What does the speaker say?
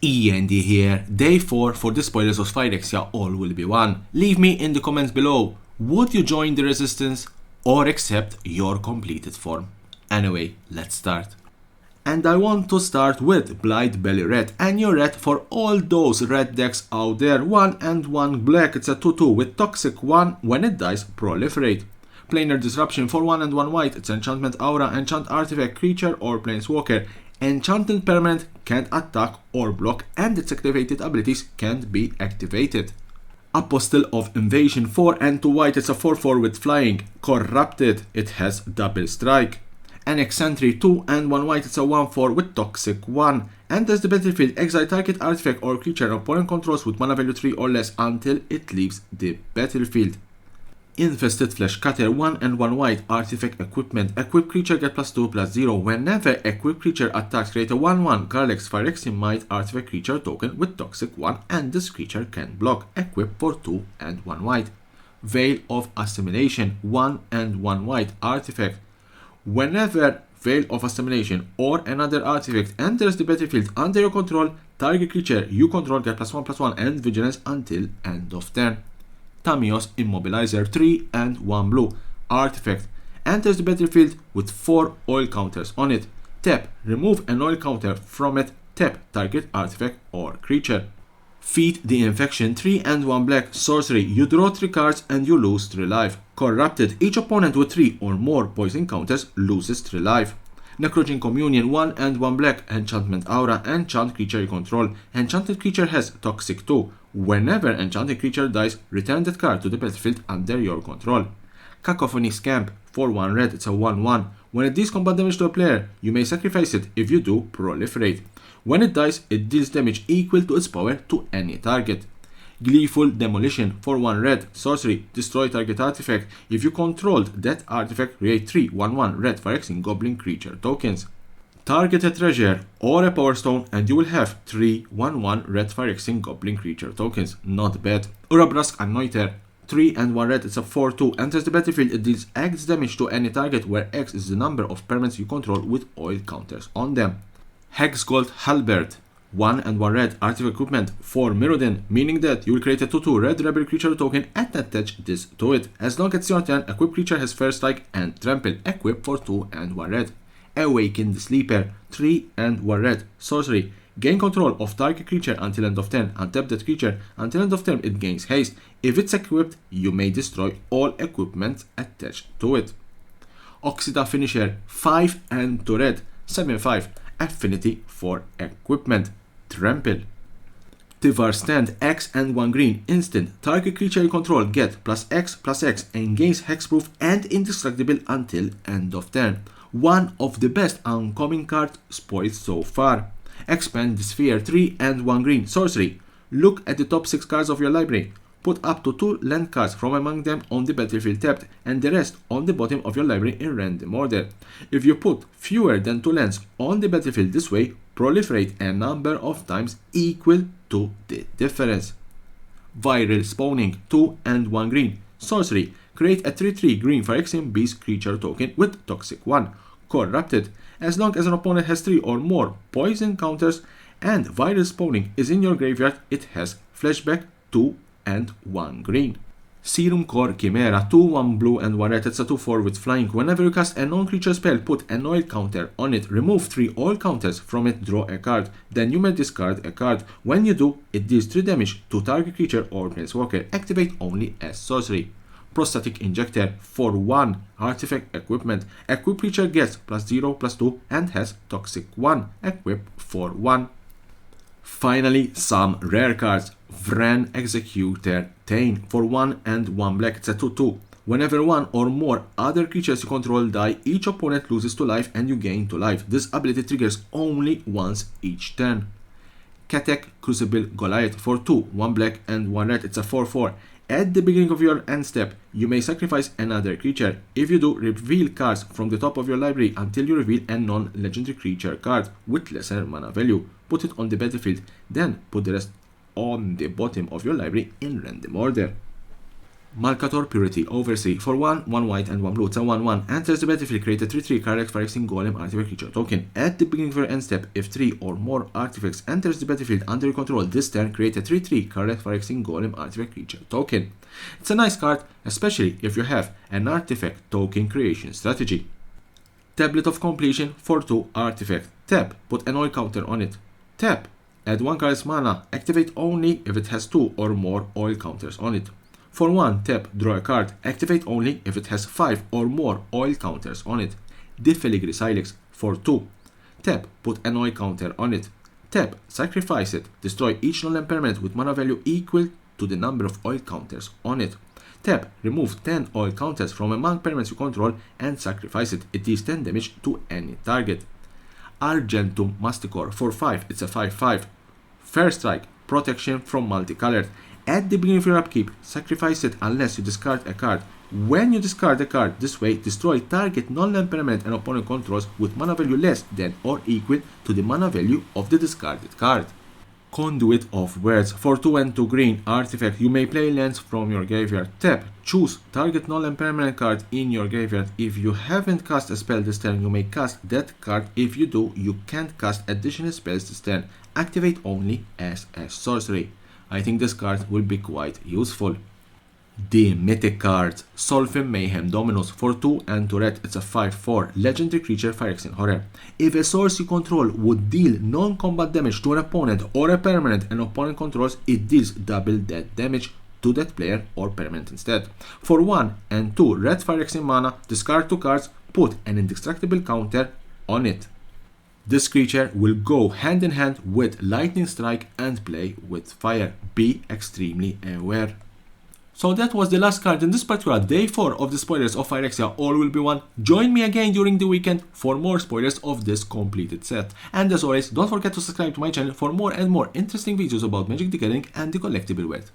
E.N.D here. Day 4 for the spoilers of Phyrexia, all will be one. Leave me in the comments below. Would you join the resistance or accept your completed form? Anyway, let's start. And I want to start with Blight Belly Red, and your red for all those red decks out there. 1 and 1 black, it's a 2-2 with Toxic 1, when it dies, proliferate. Planar Disruption for 1 and 1 white, it's Enchantment Aura, Enchant Artifact, Creature or Planeswalker. Enchanted permanent can't attack or block, and its activated abilities can't be activated. Apostle of Invasion 4 and 2 white, it's a 4-4 with flying. Corrupted, it has double strike. Annex Sentry 2 and 1 white, it's a 1-4 with Toxic 1. Enters the battlefield, exile target artifact or creature opponent controls with mana value 3 or less until it leaves the battlefield. Infested Flesh Cutter 1 and 1 white, artifact equipment. Equip creature get +2/+0. Whenever equipped creature attacks, create a 1/1 Garlex Phyrexia Might artifact creature token with Toxic 1, and this creature can block. Equip for 2 and 1 white. Veil of Assimilation 1 and 1 white, artifact. Whenever Veil of Assimilation or another artifact enters the battlefield under your control, target creature you control get +1/+1 and vigilance until end of turn. Tamios Immobilizer 3 and 1 blue, artifact. Enters the battlefield with 4 oil counters on it. Tap, remove an oil counter from it. Tap target artifact or creature. Feed the Infection 3 and 1 black, sorcery. You draw 3 cards and you lose 3 life. Corrupted, each opponent with 3 or more poison counters loses 3 life. Necrogen Communion 1 and 1 black, enchantment aura, enchant creature you control. Enchanted creature has Toxic 2. Whenever enchanted creature dies, return that card to the battlefield under your control. Cacophony Scamp for 1 red, it's a 1/1. When it deals combat damage to a player, you may sacrifice it. If you do, proliferate. When it dies, it deals damage equal to its power to any target. Gleeful Demolition for 1 red, sorcery. Destroy target artifact. If you controlled that artifact, create 3 1/1 red Phyrexian Goblin creature tokens. Target a treasure or a power stone and you will have 3 1/1 red Phyrexian Goblin creature tokens. Not bad. Urabrask Anointer 3 and 1 red, it's a 4/2. Enters the battlefield, it deals X damage to any target where X is the number of permanents you control with oil counters on them. Hexgold Halberd 1 and 1 red, artifact equipment for Mirrodin, meaning that you will create a 2/2 red rebel creature token and attach this to it. As long as it's your turn, equipped creature has First Strike and Trample. Equip for 2 and 1 red. Awaken the Sleeper 3 and 1 red, sorcery. Gain control of target creature until end of turn. Untap that creature. Until end of turn it gains haste. If it's equipped, you may destroy all equipment attached to it. Oxida Finisher 5 and 2 red, 7/5. Affinity for equipment. Trample. Tivar Stand X and 1 green, instant. Target creature you control get +X/+X and gains hexproof and indestructible until end of turn. One of the best uncommon card spoiled so far. Expand the Sphere 3 and 1 green, sorcery. Look at the top 6 cards of your library. Put up to 2 land cards from among them on the battlefield tapped, and the rest on the bottom of your library in random order. If you put fewer than 2 lands on the battlefield this way, proliferate a number of times equal to the difference. Viral Spawning 2 and 1 green, sorcery. Create a 3/3 green Phyrexian Beast creature token with Toxic 1. Corrupted. As long as an opponent has 3 or more poison counters and Viral Spawning is in your graveyard, it has Flashback 2 and 1 green. Serum Core Chimera 2 1 blue and 1 red, it's a 2/4 with flying. Whenever you cast a non-creature spell, put an oil counter on it. Remove 3 oil counters from it, draw a card. Then you may discard a card. When you do, it deals 3 damage to target creature or planeswalker. Activate only as sorcery. Prostatic Injector for 1 artifact equipment. Equip creature gets +0/+2 and has Toxic 1. Equip for 1. Finally, some rare cards. Vran Executor Tain for 1 and 1 black, it's a 2/2. Whenever 1 or more other creatures you control die, each opponent loses 2 life and you gain 2 life. This ability triggers only once each turn. Katek Crucible Goliath for 2 1 black and 1 red, it's a 4/4. At the beginning of your end step, you may sacrifice another creature. If you do, reveal cards from the top of your library until you reveal a non-legendary creature card with lesser mana value. Put it on the battlefield, then put the rest on the bottom of your library in random order. Malcator Purity Oversea. For 1 white and 1 blue. It's a 1/1. Enters the battlefield, create a 3/3 card Phyrexia Golem artifact creature token. At the beginning of your end step, if 3 or more artifacts enters the battlefield under your control this turn, create a 3/3 card Phyrexia Golem artifact creature token. It's a nice card, especially if you have an artifact token creation strategy. Tablet of Completion for 2 artifact. Tap, put an oil counter on it. Tap, add 1 card's mana. Activate only if it has 2 or more oil counters on it. For 1, tap, draw a card. Activate only if it has 5 or more oil counters on it. The Filigree Silex. For 2, tap, put an oil counter on it. Tap, sacrifice it. Destroy each non-permanent with mana value equal to the number of oil counters on it. Tap, remove 10 oil counters from among permanents you control and sacrifice it. It deals 10 damage to any target. Argentum Masticore. For 5, it's a 5/5. First strike, protection from multicolored. At the beginning of your upkeep, sacrifice it unless you discard a card. When you discard a card this way, destroy target non-land permanent and opponent controls with mana value less than or equal to the mana value of the discarded card. Conduit of Words. For 2 and 2 green artifact, you may play lands from your graveyard. Tap, choose target non-land permanent card in your graveyard. If you haven't cast a spell this turn, you may cast that card. If you do, you can't cast additional spells this turn. Activate only as a sorcery. I think this card will be quite useful. The Mythic cards. Solfim Mayhem Dominus. For 2 and 2 red, it's a 5/4 legendary creature Phyrexian Horror. If a source you control would deal non-combat damage to an opponent or a permanent an opponent controls, it deals double that damage to that player or permanent instead. For 1 and 2 red Phyrexian mana, discard 2 cards, put an indestructible counter on it. This creature will go hand in hand with Lightning Strike and play with fire. Be extremely aware. So that was the last card in this particular day 4 of the spoilers of Phyrexia All Will Be One. Join me again during the weekend for more spoilers of this completed set. And as always, don't forget to subscribe to my channel for more and more interesting videos about Magic the Gathering and the collectible world.